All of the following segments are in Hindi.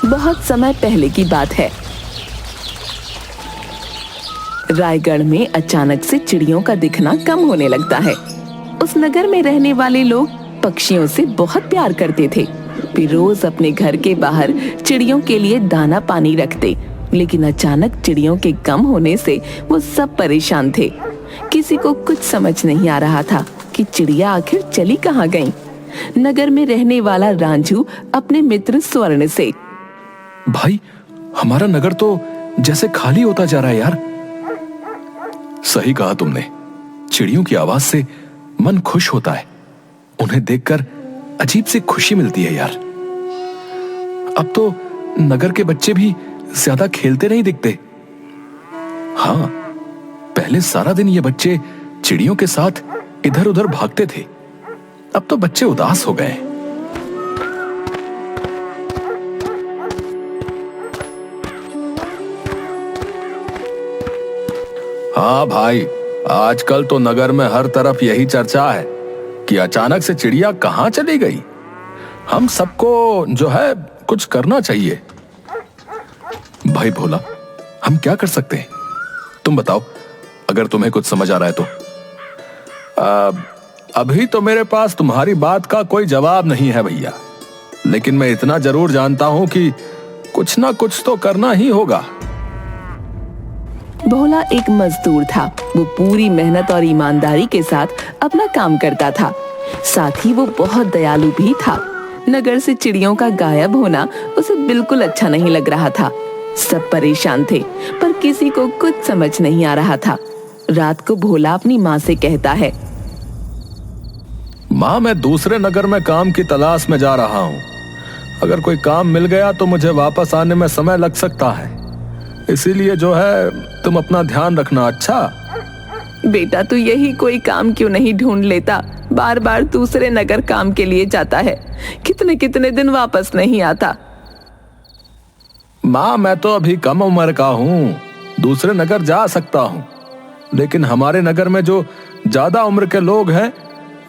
बहुत समय पहले की बात है। रायगढ़ में अचानक से चिड़ियों का दिखना कम होने लगता है। उस नगर में रहने वाले लोग पक्षियों से बहुत प्यार करते थे। वे रोज अपने घर के बाहर चिड़ियों के लिए दाना पानी रखते, लेकिन अचानक चिड़ियों के कम होने से वो सब परेशान थे। किसी को कुछ समझ नहीं आ रहा था कि चिड़िया आखिर चली कहाँ गईं। नगर में रहने वाला रांझू अपने मित्र स्वर्ण से, भाई, हमारा नगर तो जैसे खाली होता जा रहा है यार। सही कहा तुमने। चिड़ियों की आवाज से मन खुश होता है। उन्हें देखकर अजीब सी खुशी मिलती है यार। अब तो नगर के बच्चे भी ज्यादा खेलते नहीं दिखते। हाँ, पहले सारा दिन ये बच्चे चिड़ियों के साथ इधर उधर भागते थे। अब तो बच्चे उदास हो गए। हाँ भाई, आजकल तो नगर में हर तरफ यही चर्चा है कि अचानक से चिड़िया कहाँ चली गई। हम सबको जो है कुछ करना चाहिए। भाई भोला, हम क्या कर सकते हैं? तुम बताओ, अगर तुम्हें कुछ समझ आ रहा है तो। अभी तो मेरे पास तुम्हारी बात का कोई जवाब नहीं है भैया, लेकिन मैं इतना जरूर जानता हूं कि कुछ ना कुछ तो करना ही होगा। भोला एक मजदूर था। वो पूरी मेहनत और ईमानदारी के साथ अपना काम करता था। साथ ही वो बहुत दयालु भी था। नगर से चिड़ियों का गायब होना उसे बिल्कुल अच्छा नहीं लग रहा था। सब परेशान थे, पर किसी को कुछ समझ नहीं आ रहा था। रात को भोला अपनी माँ से कहता है, माँ, मैं दूसरे नगर में काम की तलाश में जा रहा हूँ। अगर कोई काम मिल गया तो मुझे वापस आने में समय लग सकता है। इसीलिए जो है तुम अपना ध्यान रखना। अच्छा बेटा, तू यही कोई काम क्यों नहीं ढूंढ लेता? बार बार दूसरे नगर काम के लिए जाता है, कितने कितने दिन वापस नहीं आता। माँ, मैं तो अभी कम उम्र का हूँ, दूसरे नगर जा सकता हूँ, लेकिन हमारे नगर में जो ज्यादा उम्र के लोग हैं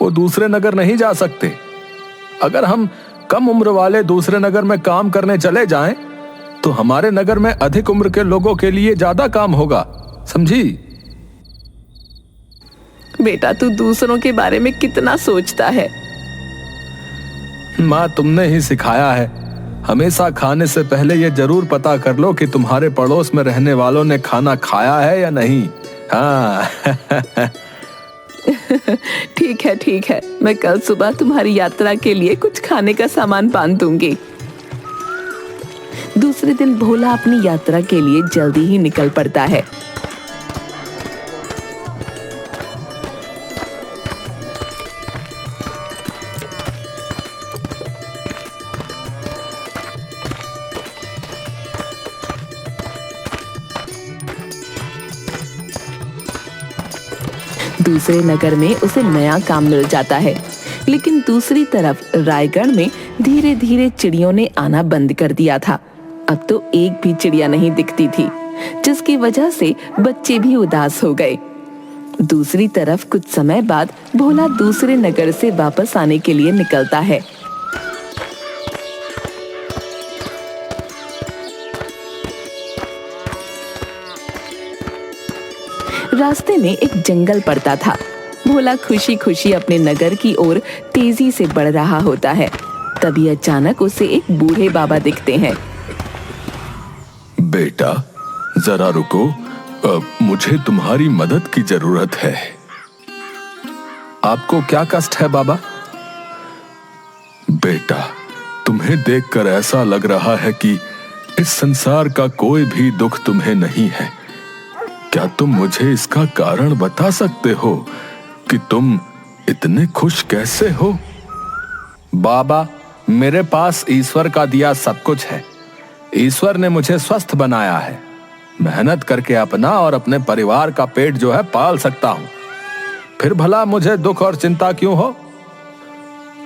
वो दूसरे नगर नहीं जा सकते। अगर हम कम उम्र वाले दूसरे नगर में काम करने चले जाएं, तो हमारे नगर में अधिक उम्र के लोगों के लिए ज्यादा काम होगा, समझी? बेटा, तू दूसरों के बारे में कितना सोचता है। माँ, तुमने ही सिखाया है, हमेशा खाने से पहले ये जरूर पता कर लो कि तुम्हारे पड़ोस में रहने वालों ने खाना खाया है या नहीं। हाँ ठीक है, मैं कल सुबह तुम्हारी यात्रा के लिए कुछ खाने का सामान बांध दूंगी। दूसरे दिन भोला अपनी यात्रा के लिए जल्दी ही निकल पड़ता है। दूसरे नगर में उसे नया काम मिल जाता है, लेकिन दूसरी तरफ रायगढ़ में धीरे धीरे चिड़ियों ने आना बंद कर दिया था। अब तो एक भी चिड़िया नहीं दिखती थी, जिसकी वजह से बच्चे भी उदास हो गए। दूसरी तरफ कुछ समय बाद भोला दूसरे नगर से वापस आने के लिए निकलता है। रास्ते में एक जंगल पड़ता था। भोला खुशी खुशी अपने नगर की ओर तेजी से बढ़ रहा होता है। तभी अचानक उसे एक बूढ़े बाबा दिखते हैं। बेटा, जरा रुको, मुझे तुम्हारी मदद की जरूरत है। आपको क्या कष्ट है बाबा? बेटा, तुम्हें देखकर ऐसा लग रहा है कि इस संसार का कोई भी दुख तुम्हें नहीं है। क्या तुम मुझे इसका कारण बता सकते हो कि तुम इतने खुश कैसे हो? बाबा, मेरे पास ईश्वर का दिया सब कुछ है। ईश्वर ने मुझे स्वस्थ बनाया है। मेहनत करके अपना और अपने परिवार का पेट जो है पाल सकता हूं। फिर भला मुझे दुख और चिंता क्यों हो?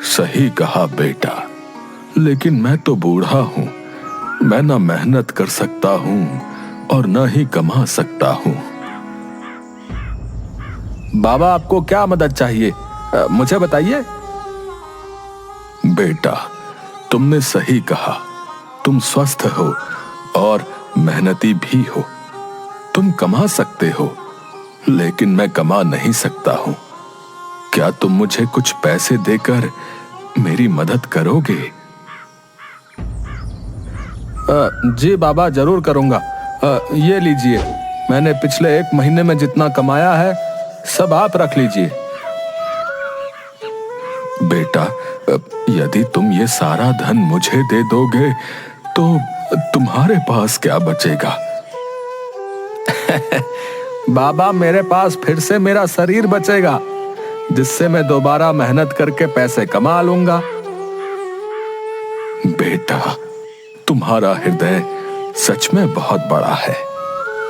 सही कहा बेटा, लेकिन मैं तो बूढ़ा हूं। मैं ना मेहनत कर सकता हूं और न ही कमा सकता हूं। बाबा, आपको क्या मदद चाहिए, मुझे बताइए। बेटा, तुमने सही कहा। तुम स्वस्थ हो और मेहनती भी हो। तुम कमा सकते हो, लेकिन मैं कमा नहीं सकता हूं। क्या तुम मुझे कुछ पैसे देकर मेरी मदद करोगे? जी बाबा, जरूर करूंगा। ये लीजिए, मैंने पिछले 1 महीने में जितना कमाया है सब आप रख लीजिए। बेटा, यदि तुम ये सारा धन मुझे दे दोगे तो तुम्हारे पास क्या बचेगा? बाबा, मेरे पास फिर से मेरा शरीर बचेगा, जिससे मैं दोबारा मेहनत करके पैसे कमा लूंगा। बेटा, तुम्हारा हृदय सच में बहुत बड़ा है।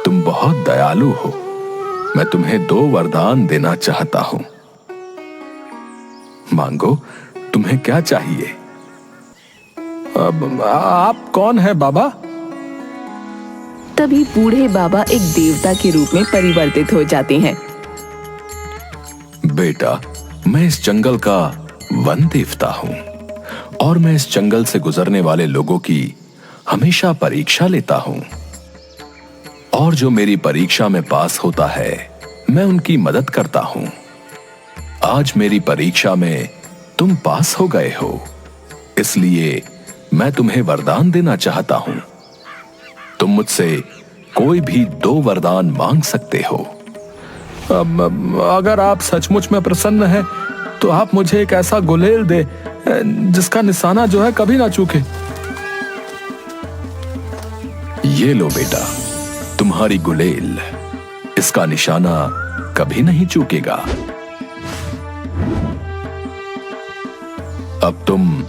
तुम बहुत दयालु हो। मैं तुम्हें 2 वरदान देना चाहता हूं। मांगो, तुम्हें क्या चाहिए? अब आप कौन है बाबा? तभी बूढ़े बाबा एक देवता के रूप में परिवर्तित हो जाते हैं। बेटा, मैं इस जंगल का वन देवता हूं और मैं इस जंगल से गुजरने वाले लोगों की हमेशा परीक्षा लेता हूं, और जो मेरी परीक्षा में पास होता है मैं उनकी मदद करता हूं। आज मेरी परीक्षा में तुम पास हो गए हो, इसलिए मैं तुम्हें वरदान देना चाहता हूं। तुम मुझसे कोई भी 2 वरदान मांग सकते हो। अगर आप सचमुच में प्रसन्न हैं, तो आप मुझे एक ऐसा गुलेल दे जिसका निशाना जो है कभी ना चूके। ये लो बेटा, तुम्हारी गुलेल। इसका निशाना कभी नहीं चूकेगा। अब तुम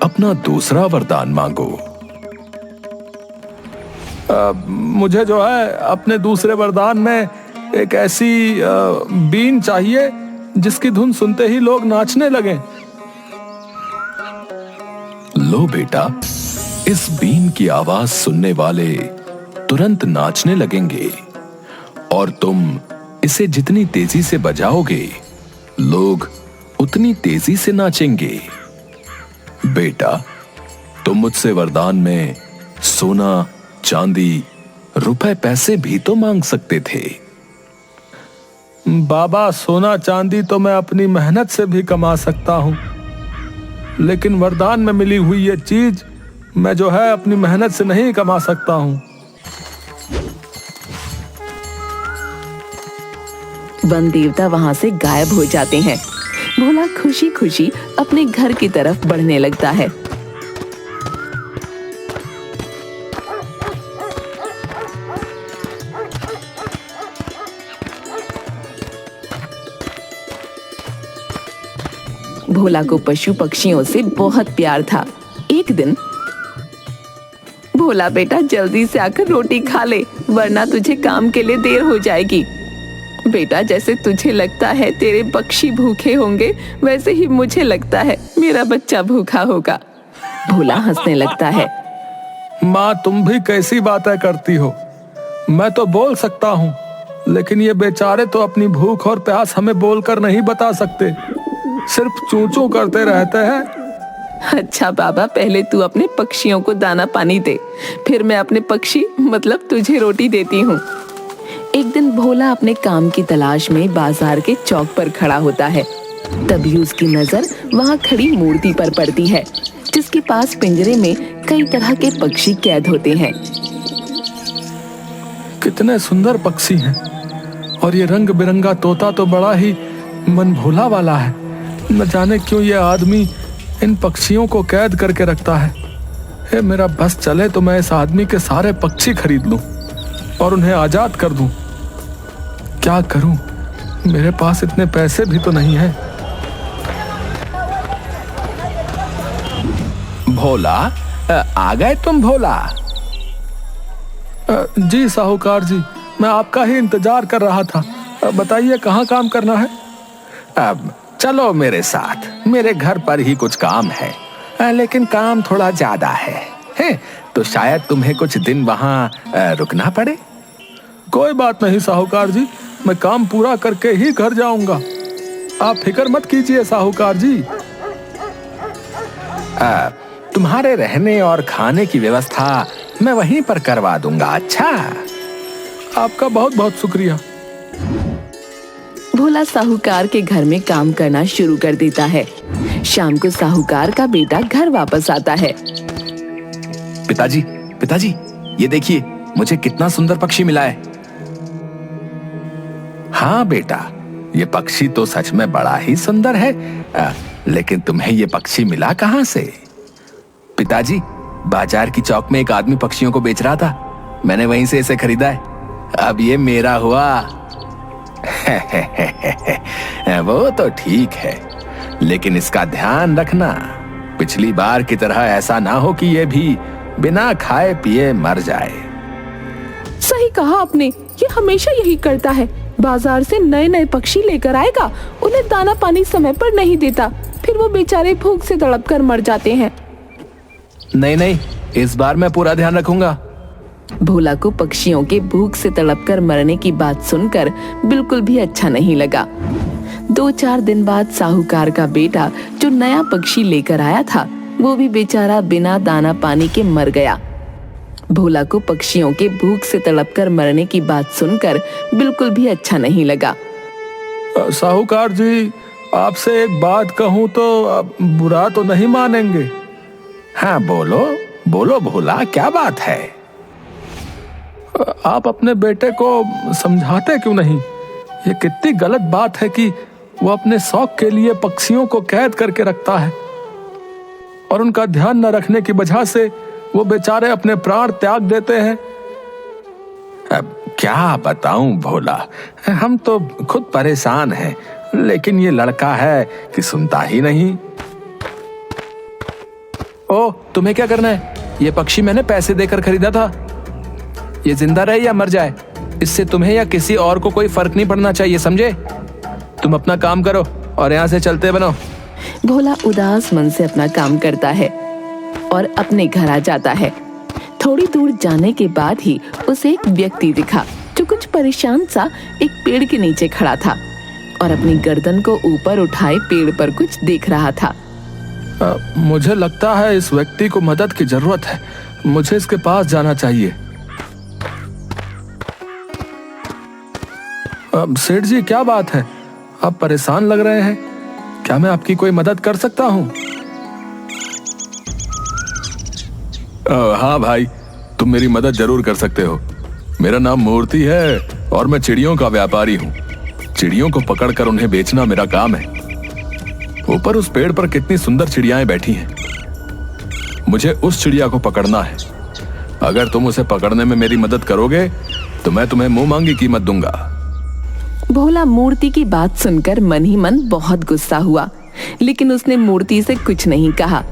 अपना दूसरा वरदान मांगो। मुझे जो है अपने दूसरे वरदान में एक ऐसी बीन चाहिए जिसकी धुन सुनते ही लोग नाचने लगें। लो बेटा, इस बीन की आवाज सुनने वाले तुरंत नाचने लगेंगे, और तुम इसे जितनी तेजी से बजाओगे लोग उतनी तेजी से नाचेंगे। बेटा, तुम मुझसे वरदान में सोना, चांदी, रुपए, पैसे भी तो मांग सकते थे। बाबा, सोना चांदी तो मैं अपनी मेहनत से भी कमा सकता हूं, लेकिन वरदान में मिली हुई ये चीज मैं जो है अपनी मेहनत से नहीं कमा सकता हूं। वन देवता वहां से गायब हो जाते हैं। भोला खुशी खुशी अपने घर की तरफ बढ़ने लगता है। भोला को पशु पक्षियों से बहुत प्यार था। एक दिन, भोला बेटा जल्दी से आकर रोटी खा ले, वरना तुझे काम के लिए देर हो जाएगी। बेटा, जैसे तुझे लगता है तेरे पक्षी भूखे होंगे, वैसे ही मुझे लगता है मेरा बच्चा भूखा होगा। भोला हंसने लगता है। माँ, तुम भी कैसी बातें करती हो? मैं तो बोल सकता हूँ, लेकिन ये बेचारे तो अपनी भूख और प्यास हमें बोलकर नहीं बता सकते, सिर्फ चूं चूं करते रहते हैं। अच्छा बाबा, पहले तू अपने पक्षियों को दाना पानी दे, फिर मैं अपने पक्षी मतलब तुझे रोटी देती हूँ। एक दिन भोला अपने काम की तलाश में बाजार के चौक पर खड़ा होता है। तभी उसकी नजर वहाँ खड़ी मूर्ति पर पड़ती है, जिसके पास पिंजरे में कई तरह के पक्षी कैद होते हैं। कितने सुंदर पक्षी हैं, और ये रंग बिरंगा तोता तो बड़ा ही मन भोला वाला है। न जाने क्यों ये आदमी इन पक्षियों को कैद करके रखता है। हे, मेरा बस चले तो मैं इस आदमी के सारे पक्षी खरीद लूं और उन्हें आजाद कर दूं। क्या करूं, मेरे पास इतने पैसे भी तो नहीं हैं। भोला, आ गए तुम? भोला जी साहूकार जी, मैं आपका ही इंतजार कर रहा था। बताइए कहाँ काम करना है? अब चलो मेरे साथ, मेरे घर पर ही कुछ काम है, लेकिन काम थोड़ा ज्यादा है, तो शायद तुम्हें कुछ दिन वहाँ रुकना पड़े। कोई बात नहीं साहूकार जी, मैं काम पूरा करके ही घर जाऊंगा। आप फिक्र मत कीजिए साहूकार जी। तुम्हारे रहने और खाने की व्यवस्था मैं वहीं पर करवा दूंगा। अच्छा, आपका बहुत बहुत शुक्रिया। भोला साहूकार के घर में काम करना शुरू कर देता है। शाम को साहूकार का बेटा घर वापस आता है। पिताजी, पिताजी, ये देखिए मुझे कितना सुंदर पक्षी मिला है। हाँ बेटा, ये पक्षी तो सच में बड़ा ही सुंदर है। लेकिन तुम्हें ये पक्षी मिला कहाँ से? पिताजी, बाजार की चौक में एक आदमी पक्षियों को बेच रहा था, मैंने वहीं से इसे खरीदा है। अब ये मेरा हुआ। वो तो ठीक है, लेकिन इसका ध्यान रखना, पिछली बार की तरह ऐसा ना हो कि ये भी बिना खाए पिए मर जाए। सही कहा आपने, ये हमेशा यही करता है। बाजार से नए नए पक्षी लेकर आएगा, उन्हें दाना पानी समय पर नहीं देता, फिर वो बेचारे भूख से तड़प कर मर जाते हैं। नहीं नहीं, इस बार मैं पूरा ध्यान रखूंगा। भोला को पक्षियों के भूख से तड़प कर मरने की बात सुनकर बिल्कुल भी अच्छा नहीं लगा। 2-4 दिन बाद साहूकार का बेटा जो नया पक्षी लेकर आया था, वो भी बेचारा बिना दाना पानी के मर गया। भोला को पक्षियों के भूख से तड़प कर मरने की बात सुनकर बिल्कुल भी अच्छा नहीं लगा। साहूकार जी, आपसे एक बात कहूं तो आप बुरा तो नहीं मानेंगे? हाँ बोलो बोलो भोला, क्या बात है? आप अपने बेटे को समझाते क्यों नहीं? ये कितनी गलत बात है कि वो अपने शौक के लिए पक्षियों को कैद करके रखता है और उनका ध्यान न रखने की वजह से वो बेचारे अपने प्राण त्याग देते हैं। अब क्या बताऊं भोला, हम तो खुद परेशान हैं, लेकिन ये लड़का है कि सुनता ही नहीं। ओ, तुम्हें क्या करना है? ये पक्षी मैंने पैसे देकर खरीदा था। ये जिंदा रहे या मर जाए, इससे तुम्हें या किसी और को कोई फर्क नहीं पड़ना चाहिए, समझे? तुम अपना काम करो और यहाँ से चलते बनो। भोला उदास मन से अपना काम करता है और अपने घर आ जाता है। थोड़ी दूर जाने के बाद ही उसे एक व्यक्ति दिखा जो कुछ परेशान सा एक पेड़ के नीचे खड़ा था और अपनी गर्दन को ऊपर उठाए पेड़ पर कुछ देख रहा था। मुझे लगता है इस व्यक्ति को मदद की जरूरत है, मुझे इसके पास जाना चाहिए। सेठ जी, क्या बात है? आप परेशान लग रहे हैं, क्या मैं आपकी कोई मदद कर सकता हूँ? हाँ भाई, तुम मेरी मदद जरूर कर सकते हो। मेरा नाम मूर्ति है और मैं चिड़ियों का व्यापारी हूँ। चिड़ियों को पकड़कर उन्हें बेचना मेरा काम है। ऊपर उस पेड़ पर कितनी सुंदर चिड़ियाएं बैठी हैं। मुझे उस चिड़िया को पकड़ना है। अगर तुम उसे पकड़ने में मेरी मदद करोगे तो मैं तुम्हें मुंह मांगी कीमत दूंगा। भोला मूर्ति की बात सुनकर मन ही मन बहुत गुस्सा हुआ, लेकिन उसने मूर्ति से कुछ नहीं कहा।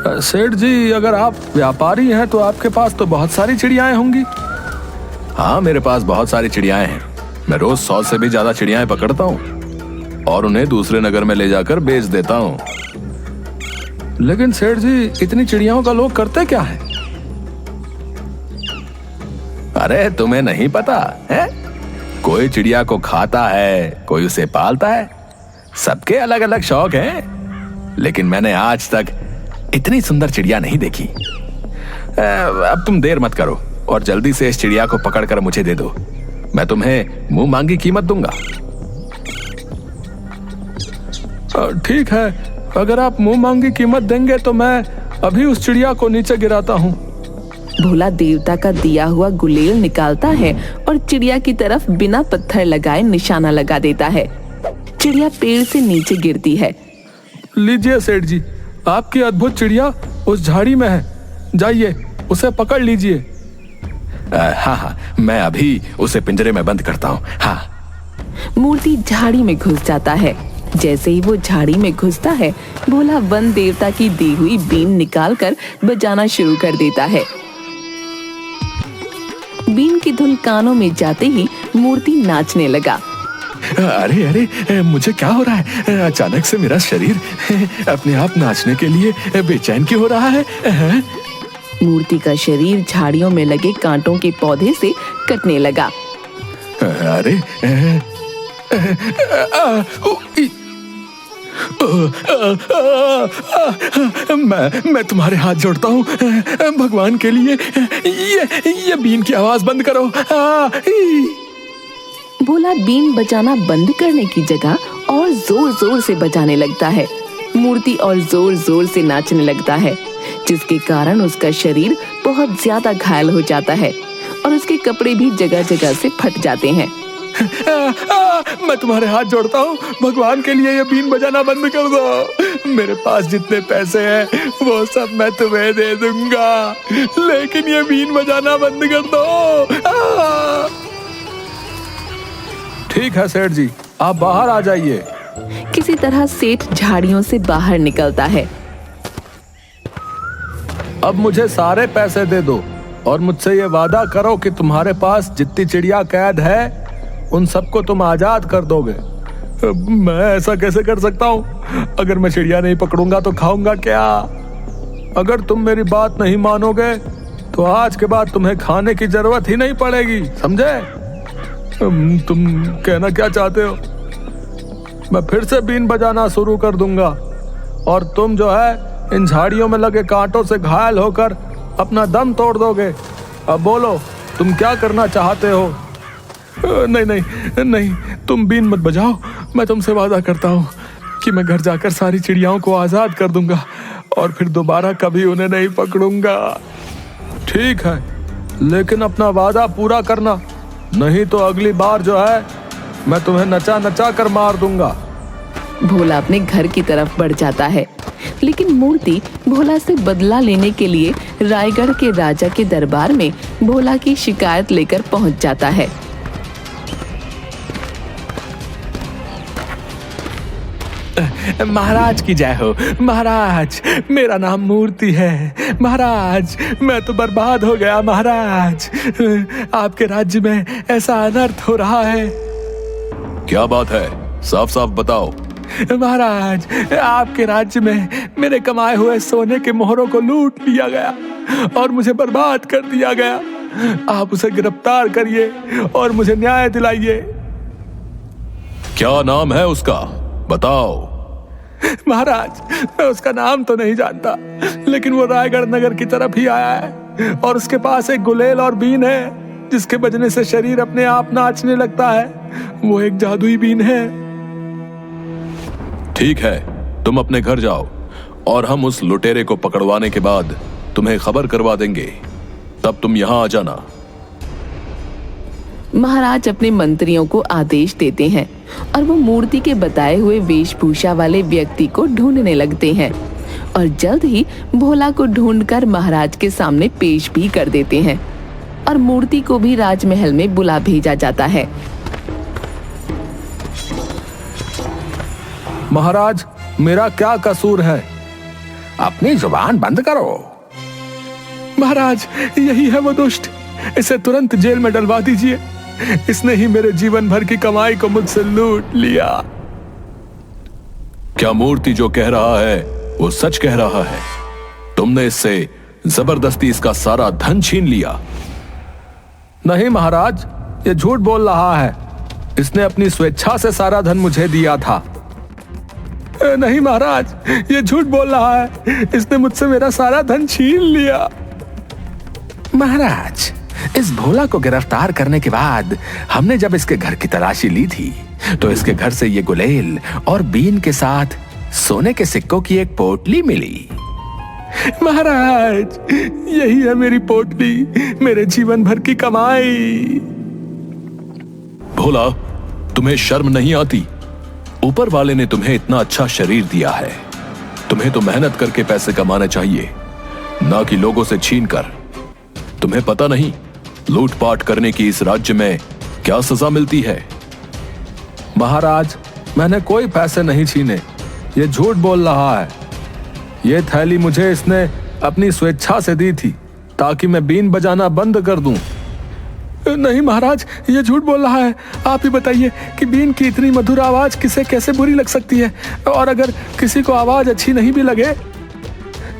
सेठ जी, अगर आप व्यापारी हैं तो आपके पास तो बहुत सारी चिड़ियाएं होंगी। हाँ, मेरे पास बहुत सारी चिड़ियाएं हैं। मैं रोज 100 से भी ज्यादा चिड़ियाएं पकड़ता हूँ और उन्हें दूसरे नगर में ले जाकर बेच देता हूँ। लेकिन सेठ जी, इतनी चिड़ियाओं का लोग करते क्या है? अरे तुम्हें नहीं पता है? कोई चिड़िया को खाता है, कोई उसे पालता है। सबके अलग अलग शौक हैं, लेकिन मैंने आज तक इतनी सुंदर चिड़िया नहीं देखी। अब तुम देर मत करो और जल्दी से इस चिड़िया को पकड़कर मुझे दे दो। मैं तुम्हें मुंह मांगी कीमत दूंगा। ठीक है, अगर आप मुंह मांगी कीमत देंगे तो मैं अभी उस चिड़िया को नीचे गिराता हूँ। भोला देवता का दिया हुआ गुलेल निकालता है और चिड़िया की तरफ बिना पत्थर लगाए निशाना लगा देता है। चिड़िया पेड़ से नीचे गिरती है। लीजिए सेठ जी, आपकी अद्भुत चिड़िया उस झाड़ी में है, जाइए उसे पकड़ लीजिए। हाँ हाँ, मैं अभी उसे पिंजरे में बंद करता हूँ। हाँ। मूर्ति झाड़ी में घुस जाता है। जैसे ही वो झाड़ी में घुसता है, भोला वन देवता की दी हुई बीन निकालकर बजाना शुरू कर देता है। बीन की धुन कानों में जाते ही मूर्ति नाचने लगा। अरे अरे, मुझे क्या हो रहा है? अचानक से मेरा शरीर अपने आप नाचने के लिए बेचैन क्यों हो रहा है? मूर्ति का शरीर झाड़ियों में लगे कांटों के पौधे से कटने लगा। अरे मैं तुम्हारे हाथ जोड़ता हूँ, भगवान के लिए ये बीन की आवाज बंद करो। भोला बीन बजाना बंद करने की जगह और जोर जोर से बजाने लगता है। मूर्ति और जोर जोर से नाचने लगता है, जिसके कारण उसका शरीर बहुत ज्यादा घायल हो जाता है और उसके कपड़े भी जगह जगह से फट जाते हैं। मैं तुम्हारे हाथ जोड़ता हूँ, भगवान के लिए ये बीन बजाना बंद कर दो। मेरे पास जितने पैसे हैं वो सब मैं तुम्हें दे दूंगा, लेकिन ये बीन बजाना बंद कर दो। ठीक है सेठ जी, आप बाहर आ जाइए। किसी तरह सेठ झाड़ियों से बाहर निकलता है। अब मुझे सारे पैसे दे दो और मुझसे ये वादा करो कि तुम्हारे पास जितनी चिड़िया कैद है उन सबको तुम आजाद कर दोगे। मैं ऐसा कैसे कर सकता हूँ? अगर मैं चिड़िया नहीं पकड़ूंगा तो खाऊंगा क्या? अगर तुम मेरी बात नहीं मानोगे तो आज के बाद तुम्हें खाने की जरूरत ही नहीं पड़ेगी, समझे? तुम कहना क्या चाहते हो? मैं फिर से बीन बजाना शुरू कर दूंगा और तुम जो है इन झाड़ियों में लगे कांटों से घायल होकर अपना दम तोड़ दोगे। अब बोलो, तुम क्या करना चाहते हो? नहीं नहीं नहीं, तुम बीन मत बजाओ। मैं तुमसे वादा करता हूँ कि मैं घर जाकर सारी चिड़ियाओं को आजाद कर दूंगा और फिर दोबारा कभी उन्हें नहीं पकड़ूंगा। ठीक है, लेकिन अपना वादा पूरा करना, नहीं तो अगली बार जो है मैं तुम्हें नचा नचा कर मार दूंगा। भोला अपने घर की तरफ बढ़ जाता है, लेकिन मूर्ति भोला से बदला लेने के लिए रायगढ़ के राजा के दरबार में भोला की शिकायत लेकर पहुंच जाता है। महाराज की जय हो। महाराज, मेरा नाम मूर्ति है। महाराज, मैं तो बर्बाद हो गया। महाराज, आपके राज्य में ऐसा अनर्थ हो रहा है। क्या बात है? साफ साफ बताओ। महाराज, आपके राज्य में मेरे कमाए हुए सोने के मोहरों को लूट लिया गया और मुझे बर्बाद कर दिया गया। आप उसे गिरफ्तार करिए और मुझे न्याय दिलाइए। क्या नाम है उसका? बताओ। महाराज, मैं उसका नाम तो नहीं जानता, लेकिन वो रायगढ़ नगर की तरफ ही आया है और उसके पास एक गुलेल और बीन है जिसके बजने से शरीर अपने आप नाचने लगता है। वो एक जादुई बीन है। ठीक है, तुम अपने घर जाओ और हम उस लुटेरे को पकड़वाने के बाद तुम्हें खबर करवा देंगे, तब तुम यहां आ जाना। महाराज अपने मंत्रियों को आदेश देते हैं और वो मूर्ति के बताए हुए वेशभूषा वाले व्यक्ति को ढूंढने लगते हैं और जल्द ही भोला को ढूंढकर महाराज के सामने पेश भी कर देते हैं और मूर्ति को भी राजमहल में बुला भेजा जाता है। महाराज, मेरा क्या कसूर है? अपनी जुबान बंद करो। महाराज, यही है वो दुष्ट, इसे तुरंत जेल में डलवा दीजिए। इसने ही मेरे जीवन भर की कमाई को मुझसे लूट लिया। क्या मूर्ति जो कह रहा है वो सच कह रहा है? तुमने इससे जबरदस्ती इसका सारा धन छीन लिया? नहीं महाराज, ये झूठ बोल रहा है। इसने अपनी स्वेच्छा से सारा धन मुझे दिया था। नहीं महाराज, ये झूठ बोल रहा है। इसने मुझसे मेरा सारा धन छीन लिया। महाराज, इस भोला को गिरफ्तार करने के बाद हमने जब इसके घर की तलाशी ली थी तो इसके घर से ये गुलेल और बीन के साथ सोने के सिक्कों की एक पोटली मिली। महाराज, यही है मेरी पोटली, मेरे जीवन भर की कमाई। भोला, तुम्हें शर्म नहीं आती? ऊपर वाले ने तुम्हें इतना अच्छा शरीर दिया है, तुम्हें तो मेहनत करके पैसे कमाने चाहिए, ना कि लोगों से छीन कर। तुम्हें पता नहीं लूटपाट करने की इस राज्य में क्या सजा मिलती है? महाराज, मैंने कोई पैसे नहीं छीने। ये झूठ बोल रहा है। ये थैली मुझे इसने अपनी स्वेच्छा से दी थी ताकि मैं बीन बजाना बंद कर दूं। नहीं महाराज, ये झूठ बोल रहा है। आप ही बताइए कि बीन की इतनी मधुर आवाज किसे कैसे बुरी लग सकती है, और अगर किसी को आवाज अच्छी नहीं भी लगे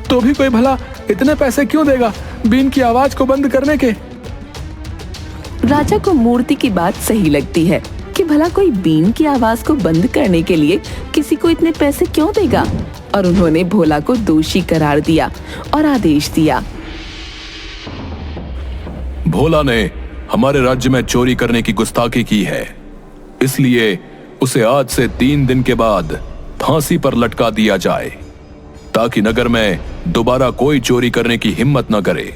तो भी कोई भला इतने पैसे क्यों देगा बीन की आवाज को बंद करने के? राजा को मूर्ति की बात सही लगती है कि भला कोई बीन की आवाज को बंद करने के लिए किसी को इतने पैसे क्यों देगा। और उन्होंने भोला को दोषी करार दिया और आदेश दिया। भोला ने हमारे राज्य में चोरी करने की गुस्ताखी की है, इसलिए उसे आज से 3 दिन के बाद फांसी पर लटका दिया जाए, ताकि नगर में दोबारा कोई चोरी करने की हिम्मत न करे।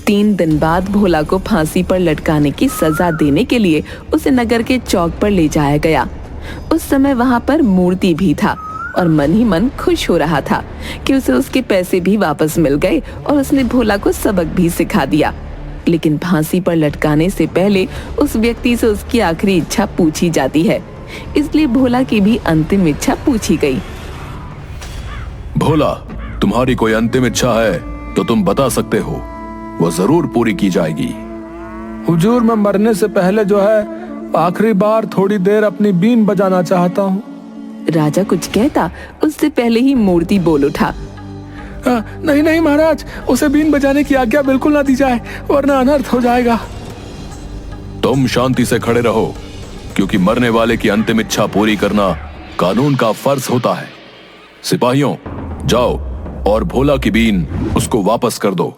3 दिन बाद भोला को फांसी पर लटकाने की सजा देने के लिए उसे नगर के चौक पर ले जाया गया। उस समय वहां पर मूर्ति भी था और मन ही मन खुश हो रहा था कि उसे उसके पैसे भी वापस मिल गए और उसने भोला को सबक भी सिखा दिया। लेकिन फांसी पर लटकाने से पहले उस व्यक्ति से उसकी आखिरी इच्छा पूछी जाती है, इसलिए भोला की भी अंतिम इच्छा पूछी गई। भोला, तुम्हारी कोई अंतिम इच्छा है तो तुम बता सकते हो, वो जरूर पूरी की जाएगी। हुजूर, मैं मरने से पहले जो है आखिरी बार थोड़ी देर अपनी बीन बजाना चाहता हूँ। राजा कुछ कहता उससे पहले ही मूर्ति बोल उठा। नहीं नहीं महाराज, उसे बीन बजाने की आज्ञा बिल्कुल ना दी जाए, वरना अनर्थ हो जाएगा। तुम शांति से खड़े रहो, क्योंकि मरने वाले की अंतिम इच्छा पूरी करना कानून का फर्ज होता है। सिपाहियों, जाओ और भोला की बीन उसको वापस कर दो।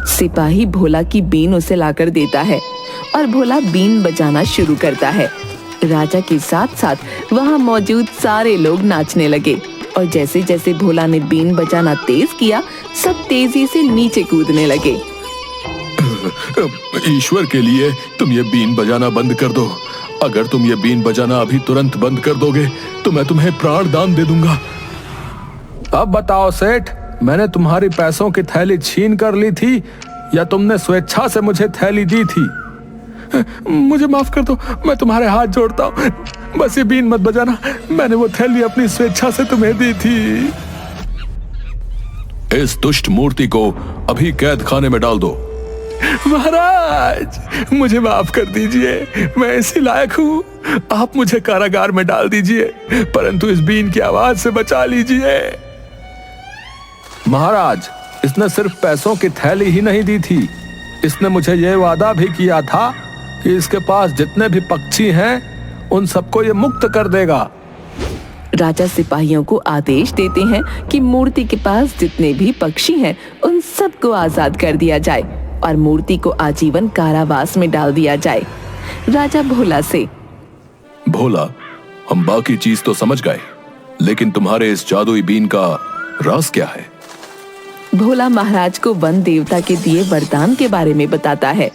सिपाही भोला की बीन उसे लाकर देता है और भोला बीन बजाना शुरू करता है। राजा के साथ साथ वहां मौजूद सारे लोग नाचने लगे और जैसे जैसे भोला ने बीन बजाना तेज किया, सब तेजी से नीचे कूदने लगे। ईश्वर के लिए तुम ये बीन बजाना बंद कर दो। अगर तुम ये बीन बजाना अभी तुरंत बंद कर दोगे तो मैं तुम्हें प्राण दान दे दूंगा। अब बताओ सेठ, मैंने तुम्हारी पैसों की थैली छीन कर ली थी या तुमने स्वेच्छा से मुझे थैली दी थी? मुझे माफ कर दो, मैं तुम्हारे हाथ जोड़ता हूँ, बस ये बीन मत बजाना। मैंने वो थैली अपनी स्वेच्छा से तुम्हें दी थी। इस दुष्ट मूर्ति को अभी कैद खाने में डाल दो। महाराज, मुझे माफ कर दीजिए, मैं इसी लायक हूँ। आप मुझे कारागार में डाल दीजिए, परंतु इस बीन की आवाज से बचा लीजिए। महाराज, इसने सिर्फ पैसों की थैली ही नहीं दी थी, इसने मुझे यह वादा भी किया था कि इसके पास जितने भी पक्षी हैं उन सबको ये मुक्त कर देगा। राजा सिपाहियों को आदेश देते हैं कि मूर्ति के पास जितने भी पक्षी हैं उन सबको आजाद कर दिया जाए और मूर्ति को आजीवन कारावास में डाल दिया जाए। राजा भोला से, भोला, हम बाकी चीज तो समझ गए, लेकिन तुम्हारे इस जादुई बीन का राज क्या है? भोला महाराज को वन देवता के दिए वरदान के बारे में बताता है।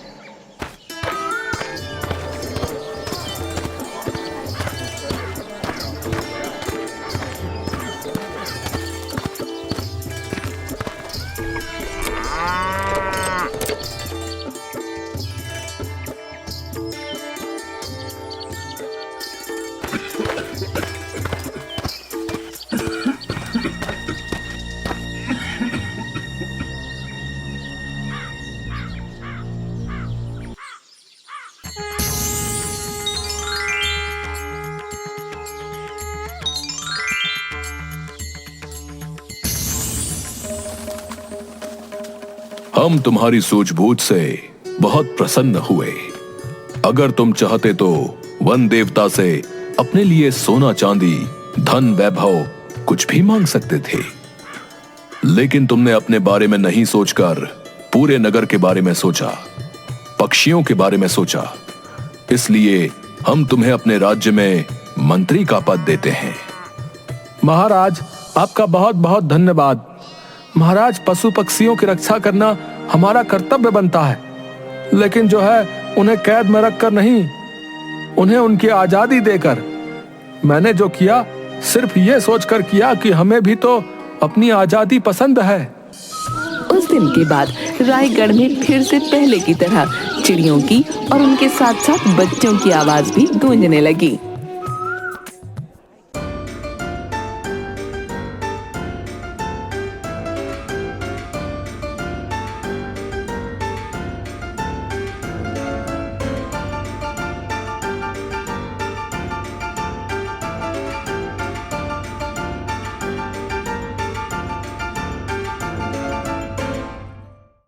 हम तुम्हारी सूझबूझ से बहुत प्रसन्न हुए। अगर तुम चाहते तो वन देवता से अपने लिए सोना चांदी, धन, वैभव कुछ भी मांग सकते थे, लेकिन तुमने अपने बारे में नहीं सोचकर पूरे नगर के बारे में सोचा, पक्षियों के बारे में सोचा। इसलिए हम तुम्हें अपने राज्य में मंत्री का पद देते हैं। महाराज, आपका बहुत बहुत धन्यवाद। महाराज, पशु पक्षियों की रक्षा करना हमारा कर्तव्य बनता है, लेकिन जो है उन्हें कैद में रखकर नहीं, उन्हें उनकी आजादी देकर। मैंने जो किया सिर्फ ये सोचकर किया कि हमें भी तो अपनी आजादी पसंद है। उस दिन के बाद रायगढ़ में फिर से पहले की तरह चिड़ियों की और उनके साथ साथ बच्चों की आवाज भी गूंजने लगी।